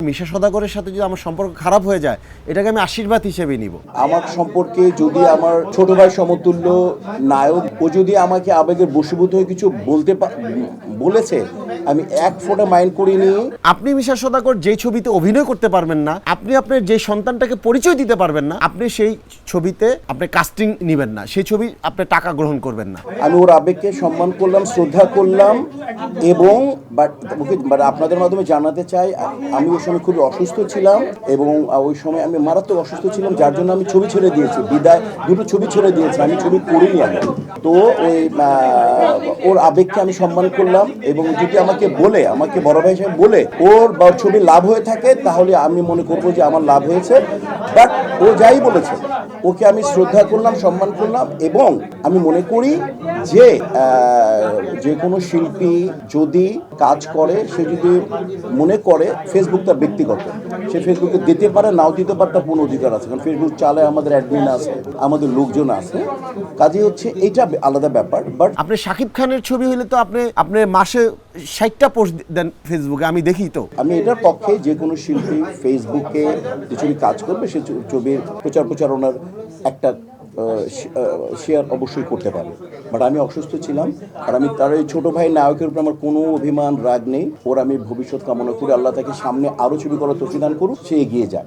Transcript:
মিশা সওদাগরের সাথে যদি আমার সম্পর্ক খারাপ হয়ে যায়, এটাকে আমি আশীর্বাদ হিসেবে নিব। আমার সম্পর্কে যদি আমার ছোট ভাই সমতুল্য নায়ক, ও যদি আমাকে আবেগের বশীভূত হয়ে কিছু বলেছে, আমি এক ফোঁটা মাইন্ড করিনি। আপনি মিশা সওদাগর যেই ছবিতে অভিনয় করতে পারবেন না, আপনি আপনার যে সন্তানটাকে পরিচয় দিতে পারবেন না, আপনি সেই ছবিতে আপনি কাস্টিং নেবেন না, সেই ছবি আপনি টাকা গ্রহণ করবেন না। আমি ওর আবেগকে সম্মান করলাম, শ্রদ্ধা করলাম, এবং বাট আপনাদের মাধ্যমে জানাতে চাই, আমি ওই সময় খুবই অসুস্থ ছিলাম, এবং ওই সময় আমি মারাত্মক অসুস্থ ছিলাম, যার জন্য আমি ছবি ছেড়ে দিয়েছি। বিদায় দুটো ছবি ছেড়ে দিয়েছি, আমি ছবি করিনি আগে। তো ওই ওর আবেগকে আমি সম্মান করলাম, এবং যদি আমাকে বড় ভাই হিসেবে বলে ওর ছবি লাভ হয়ে থাকে, তাহলে আমি মনে করবো যে আমার লাভ হয়েছে। বাট ও যাই বলেছে, ওকে আমি শ্রদ্ধা করলাম, সম্মান করলাম, এবং আমি মনে করি যে কোনো শিল্পী যদি কাজ করে, সে যদি মনে করে ফেসবুক তার ব্যক্তিগত, সে ফেসবুকে দিতে পারে, নাও দিতে পারে, তার পূর্ণ অধিকার আছে। কারণ ফেসবুক চালায় আমাদের অ্যাডমিন আছে, আমাদের লোকজন আছে, কাজে হচ্ছে এইটা আলাদা ব্যাপার। বাট আপনি শাকিব খানের ছবি হইলে তো আপনি মাসে 60টা পোস্ট দেন ফেসবুকে, আমি দেখি তো। আমি এটার পক্ষে, যে কোনো শিল্পী ফেসবুকে যে ছবি কাজ করবে, সে ছবির প্রচারণার একটা শেয়ার অবশ্যই করতে পারে। বাট আমি অসুস্থ ছিলাম, আর আমি তার এই ছোটো ভাই নায়কের উপর আমার কোনো অভিমান, রাগ নেই। ওর আমি ভবিষ্যৎ কামনা করি, আল্লাহ তাকে সামনে আরও ছবি করার তৌফিক দান করুক, সে এগিয়ে যাক।